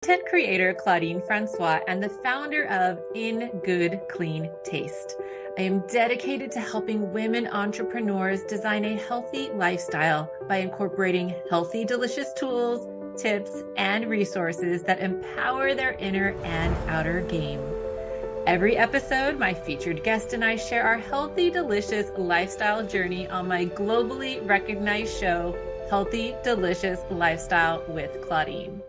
content creator Claudine Francois and the founder of In Good Clean Taste. I am dedicated to helping women entrepreneurs design a healthy lifestyle by incorporating healthy, delicious tools, tips, and resources that empower their inner and outer game. Every episode, my featured guest and I share our healthy, delicious lifestyle journey on my globally recognized show, Healthy, Delicious Lifestyle with Claudine.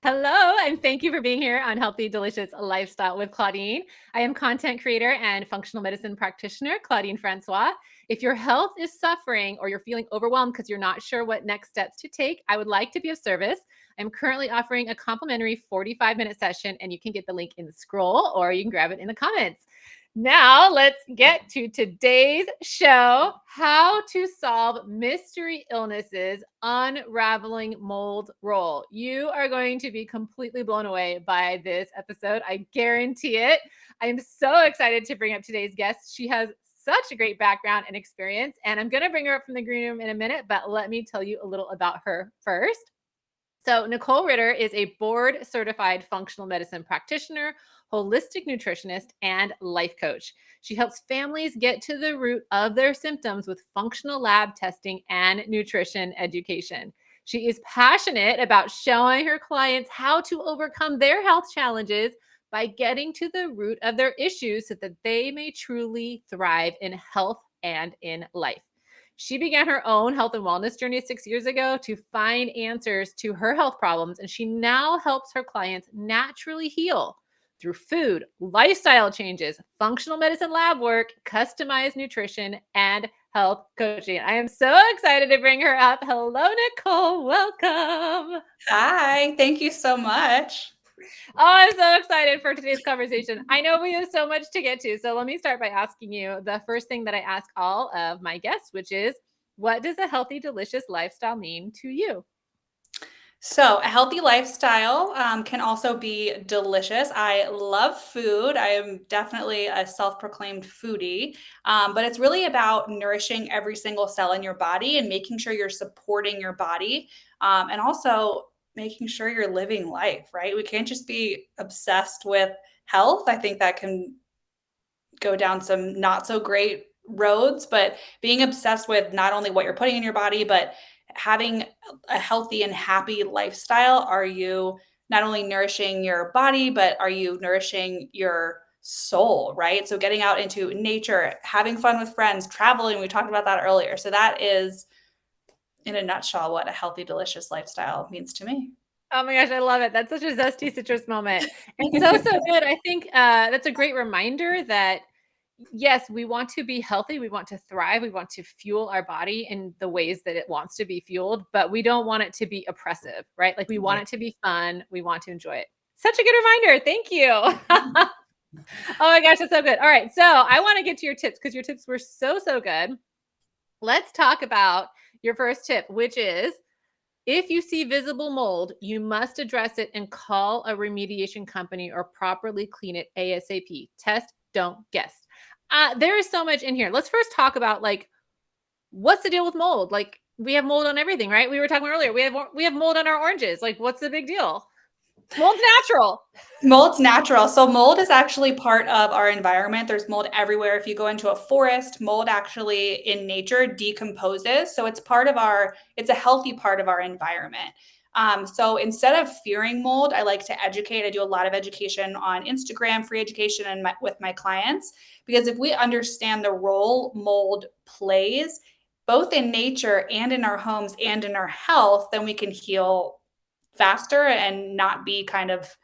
Hello, and thank you for being here on Healthy, Delicious Lifestyle with Claudine. I am content creator and functional medicine practitioner, Claudine Francois. If your health is suffering or you're feeling overwhelmed because you're not sure what next steps to take, I would like to be of service. I'm currently offering a complimentary 45-minute session, and you can get the link in the scroll or you can grab it in the comments. Now, let's get to today's show, how to solve mystery illnesses, unraveling mold role. You are going to be completely blown away by this episode. I guarantee it. I am so excited to bring up today's guest. She has such a great background and experience, and I'm going to bring her up from the green room in a minute, but let me tell you a little about her first. So, Nicole Ritter is a board certified functional medicine practitioner, holistic nutritionist, and life coach. She helps families get to the root of their symptoms with functional lab testing and nutrition education. She is passionate about showing her clients how to overcome their health challenges by getting to the root of their issues so that they may truly thrive in health and in life. She began her own health and wellness journey 6 years ago to find answers to her health problems, and she now helps her clients naturally heal through food, lifestyle changes, functional medicine lab work, customized nutrition, and health coaching. I am so excited to bring her up. Hello, Nicole. Welcome. Hi, thank you so much. Oh, I'm so excited for today's conversation. I know we have so much to get to. So let me start by asking you the first thing that I ask all of my guests, which is, what does a healthy, delicious lifestyle mean to you? So, a healthy lifestyle can also be delicious. I love food. I am definitely a self proclaimed foodie, but it's really about nourishing every single cell in your body and making sure you're supporting your body and also making sure you're living life, right? We can't just be obsessed with health. I think that can go down some not so great roads, but being obsessed with not only what you're putting in your body, but having a healthy and happy lifestyle. Are you not only nourishing your body, but are you nourishing your soul, right? So getting out into nature, having fun with friends, traveling, we talked about that earlier. So that is in a nutshell what a healthy, delicious lifestyle means to me. Oh my gosh, I love it. That's such a zesty citrus moment. And so good. I think that's a great reminder that yes, we want to be healthy. We want to thrive. We want to fuel our body in the ways that it wants to be fueled, but we don't want it to be oppressive, right? Like we want Yeah. it to be fun. We want to enjoy it. Such a good reminder. Thank you. Oh my gosh, that's so good. All right. So I want to get to your tips because your tips were so good. Let's talk about your first tip, which is, if you see visible mold, you must address it and call a remediation company or properly clean it ASAP. Test, don't guess. There is so much in here. Let's first talk about like, what's the deal with mold? Like, we have mold on everything, right? We were talking earlier. We have mold on our oranges. Like, what's the big deal? Mold's natural. Mold's natural. So mold is actually part of our environment. There's mold everywhere. If you go into a forest, mold actually in nature decomposes. So it's a healthy part of our environment. So instead of fearing mold, I like to educate. I do a lot of education on Instagram, free education, and with my clients, because if we understand the role mold plays, both in nature and in our homes and in our health, then we can heal faster and not be kind of,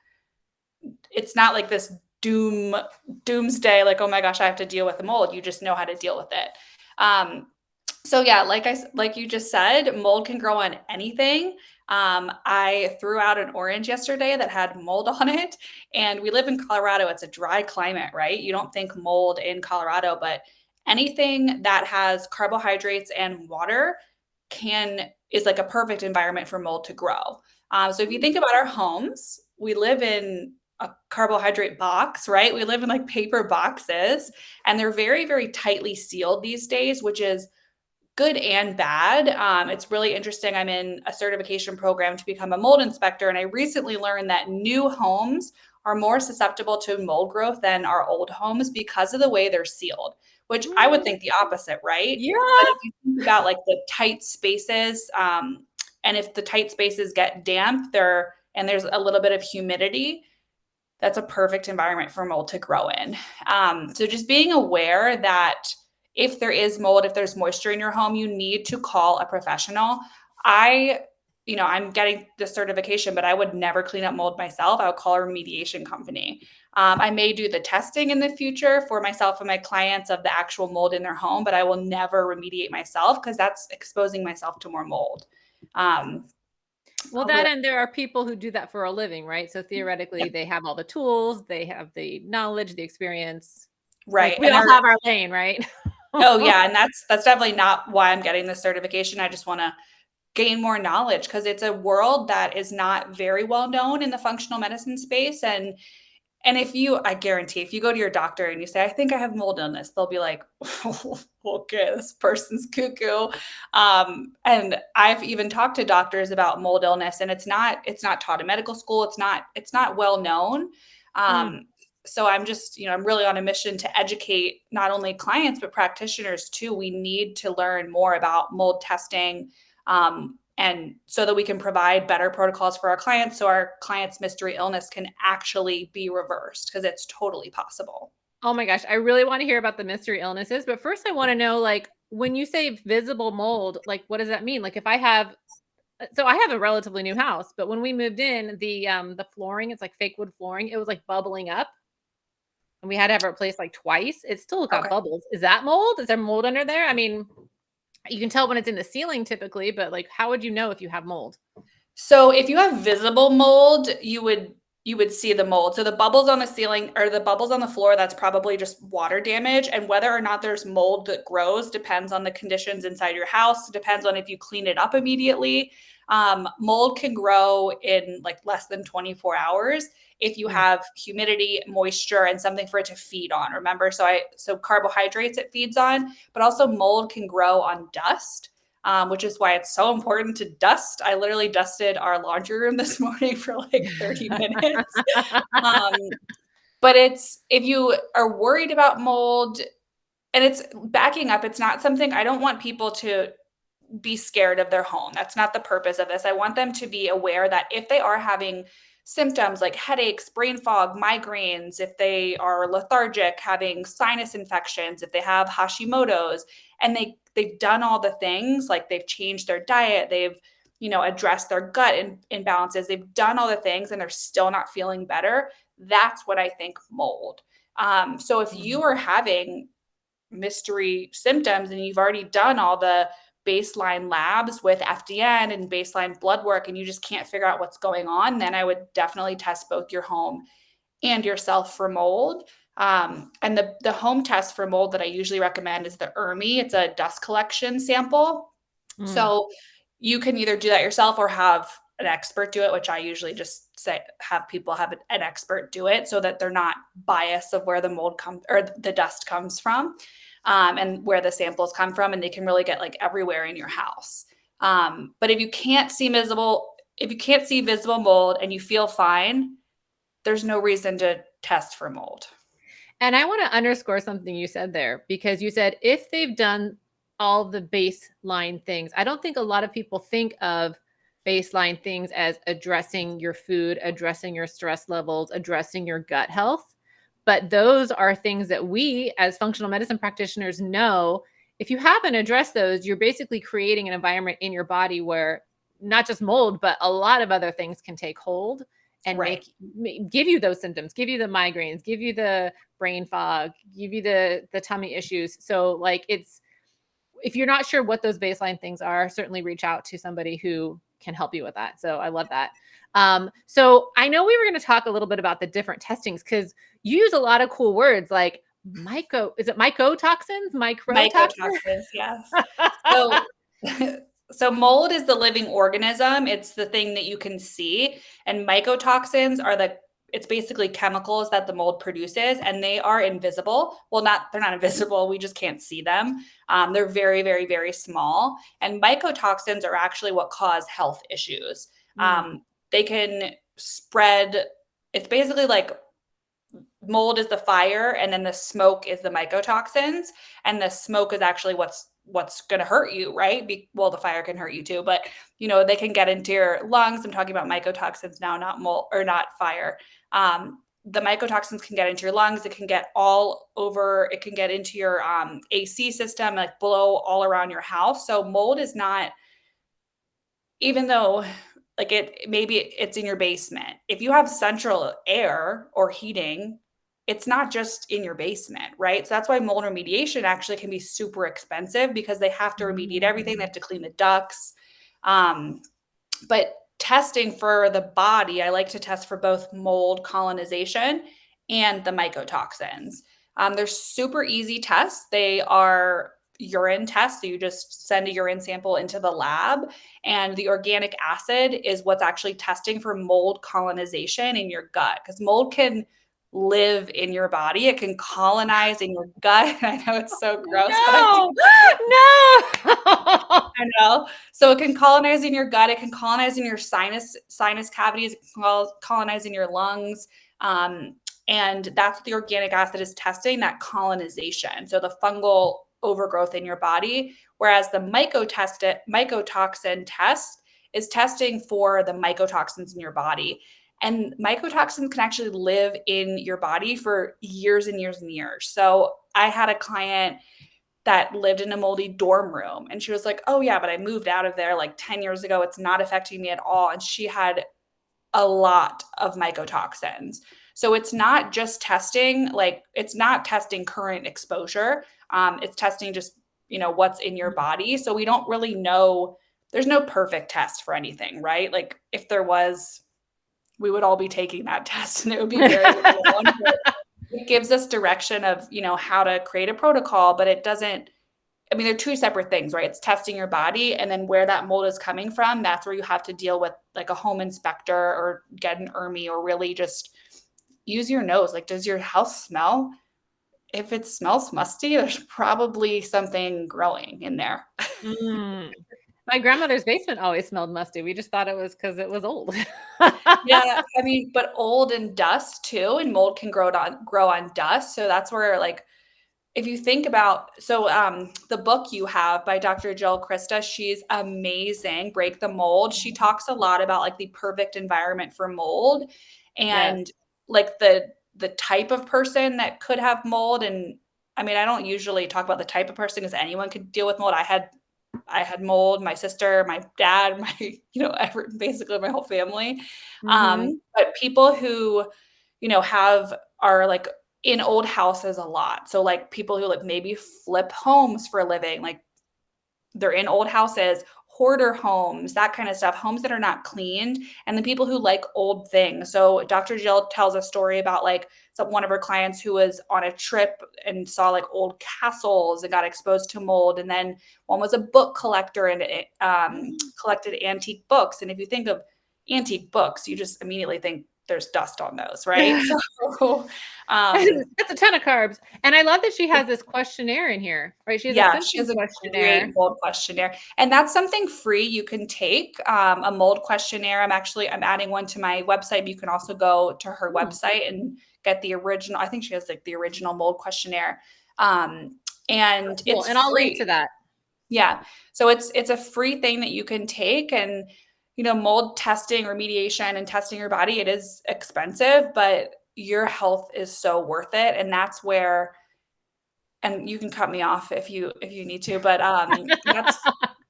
it's not like this doomsday, like, oh my gosh, I have to deal with the mold. You just know how to deal with it. So yeah, like you just said, mold can grow on anything. I threw out an orange yesterday that had mold on it, and we live in Colorado. It's a dry climate, right? You don't think mold in Colorado, but anything that has carbohydrates and water can is like a perfect environment for mold to grow. So if you think about our homes, we live in a carbohydrate box, right? We live in like paper boxes, and they're very, very tightly sealed these days, which is good and bad. It's really interesting. I'm in a certification program to become a mold inspector, and I recently learned that new homes are more susceptible to mold growth than our old homes because of the way they're sealed, which I would Mm, think the opposite, right? But yeah. if you think about like the tight spaces, and if the tight spaces get damp, and there's a little bit of humidity, that's a perfect environment for mold to grow in. So just being aware that if there is mold, if there's moisture in your home, you need to call a professional. I, I'm getting the certification, but I would never clean up mold myself. I would call a remediation company. I may do the testing in the future for myself and my clients of the actual mold in their home, but I will never remediate myself because that's exposing myself to more mold. Um, Well, Hopefully, that and there are people who do that for a living, right? So theoretically, yeah, they have all the tools, they have the knowledge, the experience. Like right. we And all they're have our lane, right? Oh yeah, and that's definitely not why I'm getting this certification. I just want to gain more knowledge because it's a world that is not very well known in the functional medicine space. And if you, I guarantee, if you go to your doctor and you say, I think I have mold illness, they'll be like, okay, this person's cuckoo. And I've even talked to doctors about mold illness, and it's not taught in medical school. It's not well known. Mm. Um, so I'm just, I'm really on a mission to educate not only clients, but practitioners too. We need to learn more about mold testing, and so that we can provide better protocols for our clients so our clients' mystery illness can actually be reversed because it's totally possible. Oh my gosh, I really want to hear about the mystery illnesses, but first I want to know, like, when you say visible mold, like what does that mean? Like if I have so I have a relatively new house, but when we moved in, the flooring, it's like fake wood flooring, it was like bubbling up and we had to have it replaced like twice. It still got Okay. bubbles. Is that mold? Is there mold under there? I mean, you can tell when it's in the ceiling typically, but like how would you know if you have mold? So if you have visible mold, you would see the mold. So the bubbles on the ceiling or the bubbles on the floor, that's probably just water damage. And whether or not there's mold that grows depends on the conditions inside your house. It depends on if you clean it up immediately. Mold can grow in like less than 24 hours if you Mm. have humidity, moisture, and something for it to feed on. Remember, so carbohydrates it feeds on, but also mold can grow on dust, which is why it's so important to dust. I literally dusted our laundry room this morning for like 30 minutes. Um, but if you are worried about mold, and it's backing up, it's not something I don't want people to be scared of their home. That's not the purpose of this. I want them to be aware that if they are having symptoms like headaches, brain fog, migraines, if they are lethargic, having sinus infections, if they have Hashimoto's, and they've done all the things, like they've changed their diet, they've addressed their gut imbalances, they've done all the things, and they're still not feeling better. That's what I think mold. So if you Mhm. are having mystery symptoms and you've already done all the baseline labs with FDN and baseline blood work and you just can't figure out what's going on, then I would definitely test both your home and yourself for mold. And the home test for mold that I usually recommend is the ERMI. It's a dust collection sample. Mm. So you can either do that yourself or have an expert do it, which I usually just say have people have an expert do it so that they're not biased of where the mold comes or the dust comes from, and where the samples come from, and they can really get like everywhere in your house. But if you can't see visible mold and you feel fine, there's no reason to test for mold. And I want to underscore something you said there because you said if they've done all the baseline things, I don't think a lot of people think of baseline things as addressing your food, addressing your stress levels, addressing your gut health. But those are things that we, as functional medicine practitioners, know if you haven't addressed those, you're basically creating an environment in your body where not just mold, but a lot of other things can take hold and Right. give you those symptoms, give you the migraines, give you the brain fog, give you the tummy issues. So like it's if you're not sure what those baseline things are, certainly reach out to somebody who can help you with that. So I love that. So I know we were going to talk a little bit about the different testings because you use a lot of cool words like is it mycotoxins, microtoxins? Mycotoxins, yes. So so mold is the living organism. It's the thing that you can see, and mycotoxins it's basically chemicals that the mold produces, and they are invisible. Well, they're not invisible. We just can't see them. They're very, very, very small. And mycotoxins are actually what cause health issues. Mm. They can spread. It's basically like mold is the fire, and then the smoke is the mycotoxins, and the smoke is actually what's going to hurt you, right? Well, the fire can hurt you too, but they can get into your lungs. I'm talking about mycotoxins now, not mold or not fire. The mycotoxins can get into your lungs. It can get all over. It can get into your AC system, like blow all around your house. So mold is not, even though like maybe it's in your basement. If you have central air or heating, it's not just in your basement, right? So that's why mold remediation actually can be super expensive, because they have to remediate everything. They have to clean the ducts. But testing for the body, I like to test for both mold colonization and the mycotoxins. They're super easy tests. They are urine tests. So you just send a urine sample into the lab, and the organic acid is what's actually testing for mold colonization in your gut, because mold can live in your body. It can colonize in your gut. I know it's so gross, but I think No, no. I know. So it can colonize in your gut. It can colonize in your sinus cavities. It can colonize in your lungs. And that's what the organic acid is testing, that colonization. So the fungal overgrowth in your body. Whereas the mycotoxin test is testing for the mycotoxins in your body. And mycotoxins can actually live in your body for years and years and years. So I had a client that lived in a moldy dorm room, and she was like, oh yeah, but I moved out of there like 10 years ago. It's not affecting me at all. And she had a lot of mycotoxins. So it's not just testing, like it's not testing current exposure. It's testing just, what's in your body. So we don't really know. There's no perfect test for anything, right? Like if there was, we would all be taking that test, and it would be very known. It gives us direction of, how to create a protocol, but it doesn't, I mean, they're two separate things, right? It's testing your body, and then where that mold is coming from, that's where you have to deal with like a home inspector or get an ERMI, or really just use your nose. Like, does your house smell? If it smells musty, there's probably something growing in there. Mm. My grandmother's basement always smelled musty. We just thought it was because it was old. Yeah, I mean, but old and dust too, and mold can grow on dust. So that's where, like, if you think about, the book you have by Dr. Jill Krista, she's amazing. Break the Mold. She talks a lot about like the perfect environment for mold, Yes. and like the type of person that could have mold. And I mean, I don't usually talk about the type of person, because anyone could deal with mold. I had mold, my sister, my dad, basically my whole family. Mm-hmm. But people who, are like in old houses a lot. So like people who like maybe flip homes for a living, like they're in old houses, hoarder homes, that kind of stuff, homes that are not cleaned, and the people who like old things. So Dr. Jill tells a story about like one of her clients who was on a trip and saw like old castles and got exposed to mold. And then one was a book collector and collected antique books. And if you think of antique books, you just immediately think there's dust on those, right? So That's a ton of carbs. And I love that she has this questionnaire in here, right? She has a yeah, she symptom has a questionnaire. great mold questionnaire, and that's something free you can take, a mold questionnaire. I'm adding one to my website. You can also go to her Hmm. website and get the original. I think she has like the original mold questionnaire, and Cool. it's And I'll link to free. that. Yeah, so it's a free thing that you can take, and mold testing, remediation, and testing your body. It is expensive, but your health is so worth it, and that's where, and you can cut me off if you need to, but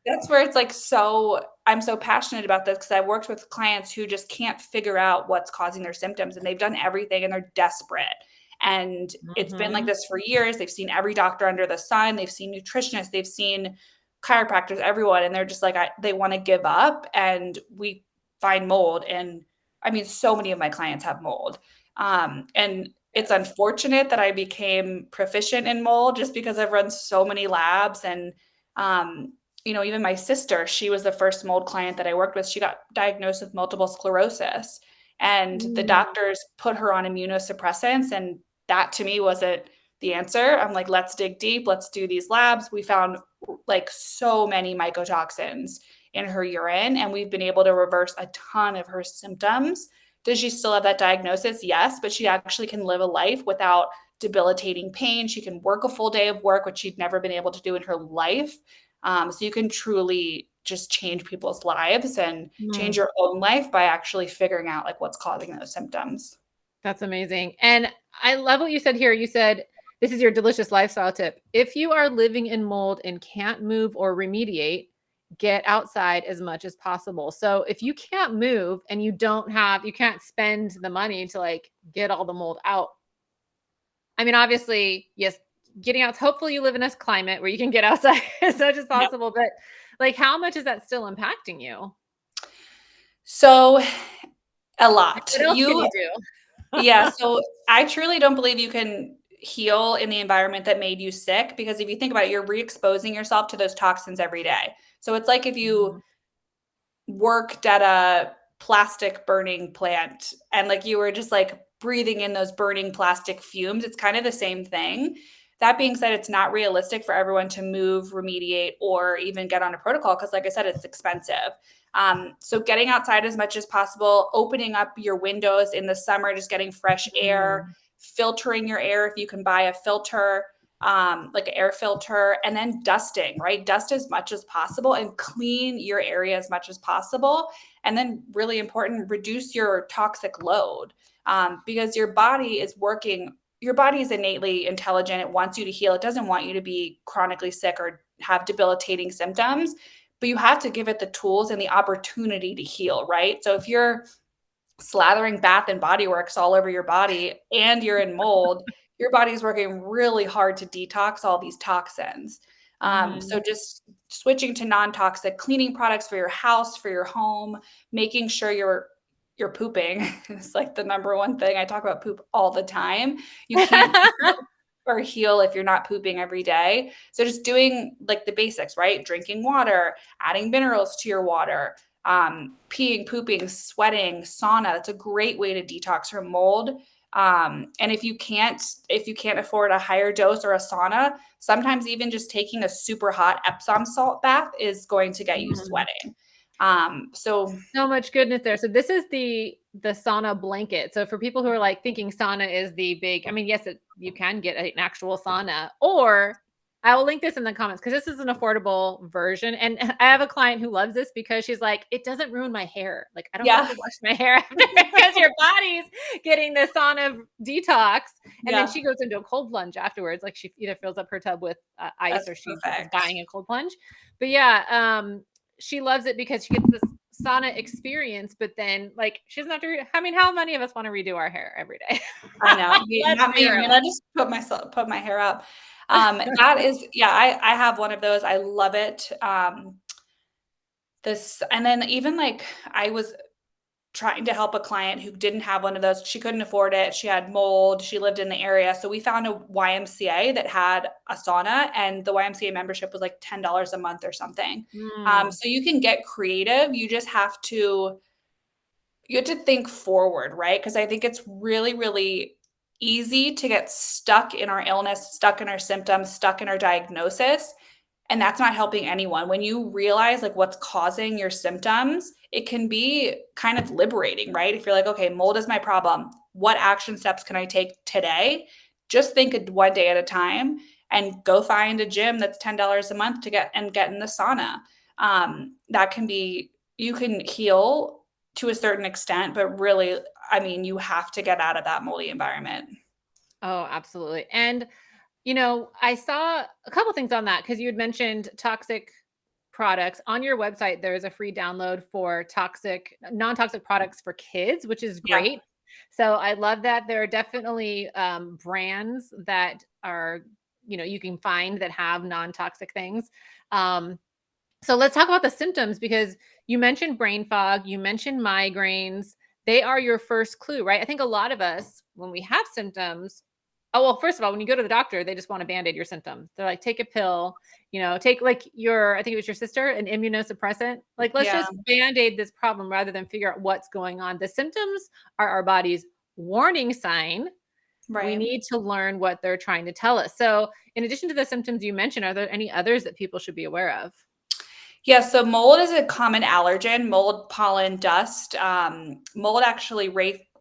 that's where it's like, I'm so passionate about this, because I worked with clients who just can't figure out what's causing their symptoms, and they've done everything and they're desperate. And it's been like Mm-hmm. this for years. They've seen every doctor under the sun. They've seen nutritionists, they've seen chiropractors, everyone, and they're just like, they want to give up. And we find mold, and I mean, so many of my clients have mold. And it's Yes. unfortunate that I became proficient in mold, just because I've run so many labs. And even my sister, she was the first mold client that I worked with. She got diagnosed with multiple sclerosis, And the doctors put her on immunosuppressants. And that to me wasn't the answer. I'm like, let's dig deep. Let's do these labs. We found like so many mycotoxins in her urine, and we've been able to reverse a ton of her symptoms. Does she still have that diagnosis? Yes, but she actually can live a life without debilitating pain. She can work a full day of work, which she'd never been able to do in her life. So you can truly just change people's lives and change your own life by actually figuring out like what's causing those symptoms. That's amazing. And I love what you said here. You said, this is your delicious lifestyle tip. If you are living in mold and can't move or remediate, get outside as much as possible. So if you can't move and you can't spend the money to like get all the mold out. I mean, obviously, yes, getting out, hopefully you live in a climate where you can get outside as much as Yep. possible. But like, how much is that still impacting you? So a Like, lot. what else can you do? Yeah, so I truly don't believe you can heal in the environment that made you sick, because if you think about it, you're re-exposing yourself to those toxins every day. So it's like if you Mhm. worked at a plastic burning plant and like you were just like breathing in those burning plastic fumes, it's kind of the same thing. That being said, it's not realistic for everyone to move, remediate, or even get on a protocol because, like I said, it's expensive. So, getting outside as much as possible, opening up your windows in the summer, just getting fresh air, Mm. filtering your air if you can buy a filter, like an air filter, and then dusting, right? Dust as much as possible and clean your area as much as possible. And then, really important, reduce your toxic load, because your body is working. Your body is innately intelligent. It wants you to heal. It doesn't want you to be chronically sick or have debilitating symptoms, but you have to give it the tools and the opportunity to heal, right? So if you're slathering Bath and Body Works all over your body and you're in mold, your body's working really hard to detox all these toxins. So Mhm. just switching to non-toxic cleaning products for your house, for your home, making sure you're pooping is like the number one thing. I talk about poop all the time. You can't or heal if you're not pooping every day. So just doing like the basics, right? Drinking water, adding minerals to your water, peeing, pooping, sweating, sauna. That's a great way to detox from mold. And if you can't afford a higher dose or a sauna, sometimes even just taking a super hot Epsom salt bath is going to get you Mhm. sweating. So So much goodness there. So this is the sauna blanket. So for people who are like thinking sauna is the big, I mean, yes, you can get an actual sauna, or I will link this in the comments because this is an affordable version. And I have a client who loves this because she's like, it doesn't ruin my hair. Like I don't have yeah, to wash my hair after because your body's getting the sauna detox. And then yeah, she goes into a cold plunge afterwards. Like she either fills up her tub with ice that's or she is perfect. buying a cold plunge. But yeah, she loves it because she gets this sauna experience, but then like she doesn't have to. I mean, how many of us want to redo our hair every day? I know. Let's Not be me. I mean, real. I just put my hair up. That is, yeah, I have one of those. I love it. This, and then even like I was trying to help a client who didn't have one of those. She couldn't afford it. She had mold. She lived in the area. So we found a YMCA that had a sauna, and the YMCA membership was like $10 a month or something. Mm. So you can get creative. You have to think forward, right? Because I think it's really, really easy to get stuck in our illness, stuck in our symptoms, stuck in our diagnosis. And that's not helping anyone. When you realize like what's causing your symptoms, it can be kind of liberating, right? If you're like, okay, mold is my problem. What action steps can I take today? Just think it one day at a time and go find a gym that's $10 a month to get in the sauna. That can be, you can heal to a certain extent, but really, I mean, you have to get out of that moldy environment. Oh, absolutely. And I saw a couple things on that because you had mentioned toxic products on your website. There's a free download for non-toxic products for kids, which is Yeah. great. So I love that. There are definitely brands that are, you can find that have non-toxic things. Um, So let's talk about the symptoms because you mentioned brain fog, you mentioned migraines. They are your first clue, right? I think a lot of us, when we have symptoms, Oh, well, first of all, when you go to the doctor, they just want to band-aid your symptom. They're like, take a pill, take like I think it was your sister, an immunosuppressant. Like, let's Yeah, just band-aid this problem rather than figure out what's going on. The symptoms are our body's warning sign. We right. need to learn what they're trying to tell us. So, in addition to the symptoms you mentioned, are there any others that people should be aware of? Yeah, so mold is a common allergen, mold, pollen, dust. Mold actually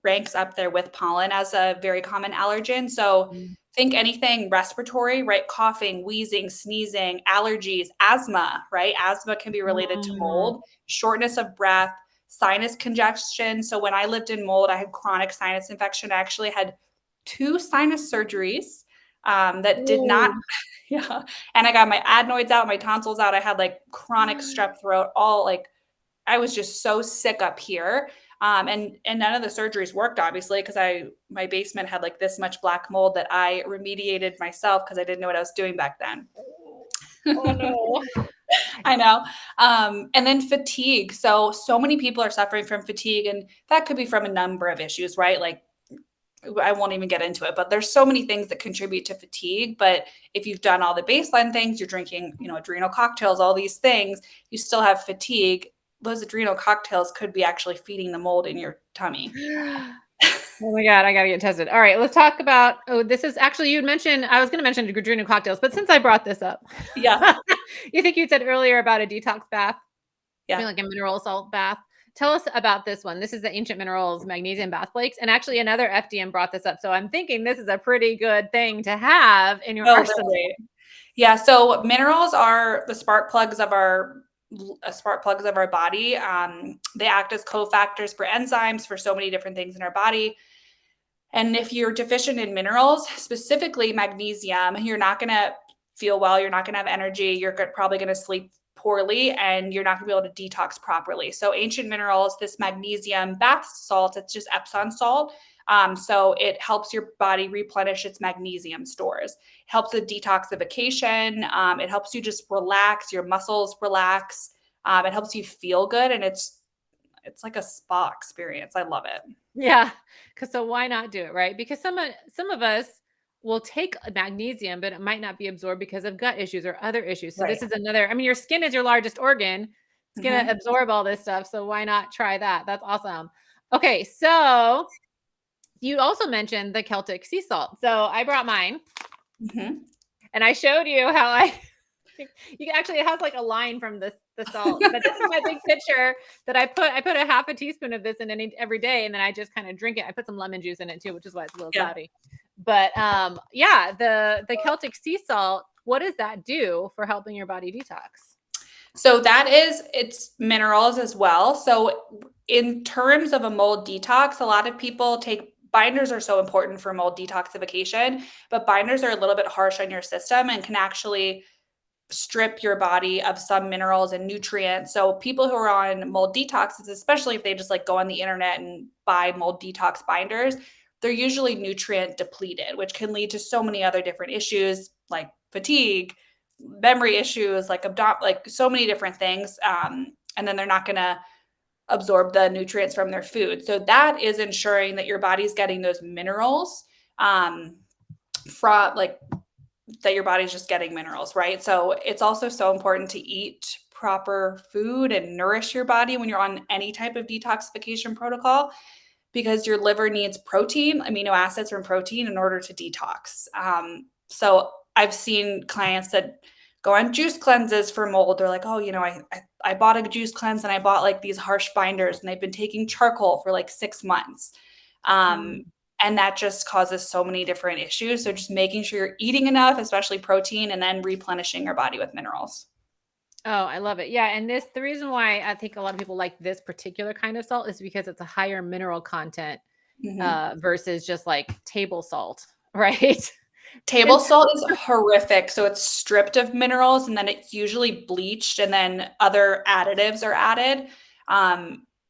ranks up there with pollen as a very common allergen. So Mm. think anything respiratory, right? Coughing, wheezing, sneezing, allergies, asthma, right? Asthma can be related to Mm. mold, shortness of breath, sinus congestion. So when I lived in mold, I had chronic sinus infection. I actually had two sinus surgeries that did not, Ooh. yeah, and I got my adenoids out, my tonsils out. I had like chronic strep throat, all like I was just so sick up here. And none of the surgeries worked, obviously, because my basement had like this much black mold that I remediated myself because I didn't know what I was doing back then. Oh no. I know. And then fatigue. So many people are suffering from fatigue, and that could be from a number of issues, right? Like I won't even get into it, but there's so many things that contribute to fatigue. But if you've done all the baseline things, you're drinking, adrenal cocktails, all these things, you still have fatigue. Those adrenal cocktails could be actually feeding the mold in your tummy. Oh my God, I gotta get tested. All right, let's talk about. Oh, this is actually you had mentioned. I was going to mention adrenal cocktails, but since I brought this up, Yeah. you think you said earlier about a detox bath, I mean, Yeah. like a mineral salt bath. Tell us about this one. This is the Ancient Minerals Magnesium Bath Flakes, and actually another FDM brought this up, so I'm thinking this is a pretty good thing to have in your Oh, they're arsenal. great. Yeah. So minerals are the spark plugs of our body. They act as cofactors for enzymes for so many different things in our body. And if you're deficient in minerals, specifically magnesium, you're not going to feel well. You're not going to have energy. You're probably going to sleep poorly and you're not going to be able to detox properly. So, ancient minerals, this magnesium bath salt, it's just Epsom salt. So, it helps your body replenish its magnesium stores, helps with detoxification. It helps you just relax, your muscles relax. It helps you feel good. And it's like a spa experience. I love it. Yeah, because so why not do it, right? Because some of us will take a magnesium, but it might not be absorbed because of gut issues or other issues. So Right. this is another. I mean, your skin is your largest organ. It's gonna Hmm. absorb all this stuff. So why not try that? That's awesome. Okay, so you also mentioned the Celtic sea salt. So I brought mine Hmm. and I showed you how I you can actually it has like a line from the salt. But this is my big pitcher that I put a half a teaspoon of this in every day and then I just kind of drink it. I put some lemon juice in it too, which is why it's a little Yeah. cloudy. But yeah, the Celtic sea salt, what does that do for helping your body detox? So it's minerals as well. So in terms of a mold detox, a lot of people take binders are so important for mold detoxification, but binders are a little bit harsh on your system and can actually strip your body of some minerals and nutrients. So people who are on mold detoxes, especially if they just like go on the internet and buy mold detox binders, they're usually nutrient depleted, which can lead to so many other different issues like fatigue, memory issues, like so many different things. And then they're not going to absorb the nutrients from their food. So that is ensuring that your body's getting those minerals um, from like that your body's just getting minerals, right? So it's also so important to eat proper food and nourish your body when you're on any type of detoxification protocol because your liver needs protein, amino acids from protein in order to detox. So I've seen clients that go on juice cleanses for mold. They're like, oh, I bought a juice cleanse and I bought like these harsh binders and they've been taking charcoal for like 6 months. Um, Mm. and that just causes so many different issues. So just making sure you're eating enough, especially protein, and then replenishing your body with minerals. Oh, I love it. Yeah, and the reason why I think a lot of people like this particular kind of salt is because it's a higher mineral content Mhm. versus just like table salt, right? Table And salt is horrific. So it's stripped of minerals and then it's usually bleached and then other additives are added.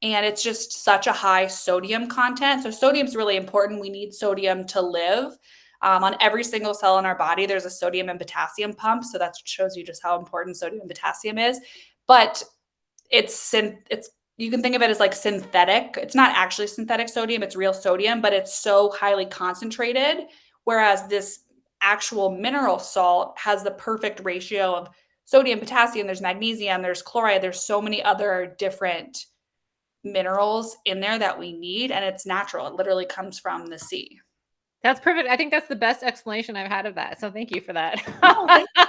And it's just such a high sodium content. So sodium is really important. We need sodium to live. On every single cell in our body, there's a sodium and potassium pump. So that shows you just how important sodium and potassium is. But it's you can think of it as like synthetic. It's not actually synthetic sodium, it's real sodium, but it's so highly concentrated Whereas this actual mineral salt has the perfect ratio of sodium, potassium, there's magnesium, there's chloride, there's so many other different minerals in there that we need, and it's natural. It literally comes from the sea. That's perfect. I think that's the best explanation I've had of that. So thank you for that. Oh, thank you.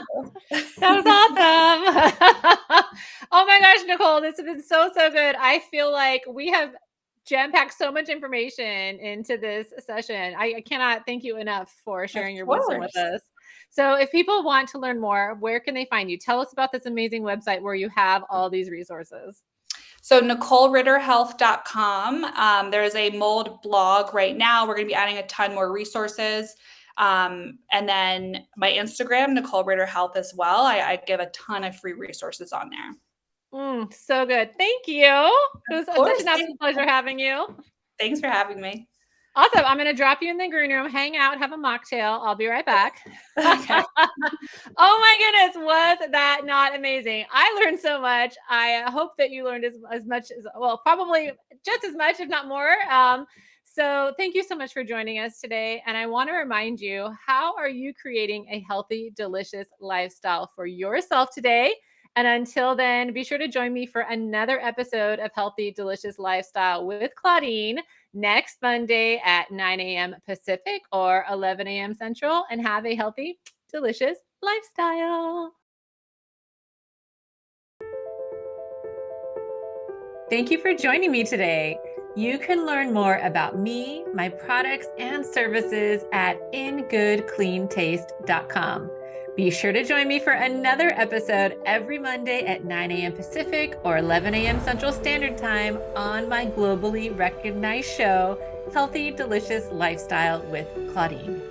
That was awesome. Oh my gosh, Nicole, this has been so good. I feel like we have jam-packed so much information into this session. I cannot thank you enough for Of sharing your wisdom with course. us. So if people want to learn more, where can they find you? Tell us about this amazing website where you have all these resources. So NicoleRitterHealth.com. There is a mold blog right now. We're going to be adding a ton more resources. And then my Instagram, Nicole Ritter Health as well. I give a ton of free resources on there. So good. Thank you. It was such an absolute pleasure having you. Thanks for having me. Awesome. I'm going to drop you in the green room, hang out, have a mocktail. I'll be right back. Okay. Oh my goodness. Was that not amazing? I learned so much. I hope that you learned as much as, well, probably just as much, if not more. So thank you so much for joining us today. And I want to remind you, how are you creating a healthy, delicious lifestyle for yourself today? And until then, be sure to join me for another episode of Healthy, Delicious Lifestyle with Claudine next Monday at 9 a.m. Pacific or 11 a.m. Central, and have a healthy, delicious lifestyle. Thank you for joining me today. You can learn more about me, my products, and services at ingoodcleantaste.com. Be sure to join me for another episode every Monday at 9 a.m. Pacific or 11 a.m. Central Standard Time on my globally recognized show, Healthy Delicious Lifestyle with Claudine.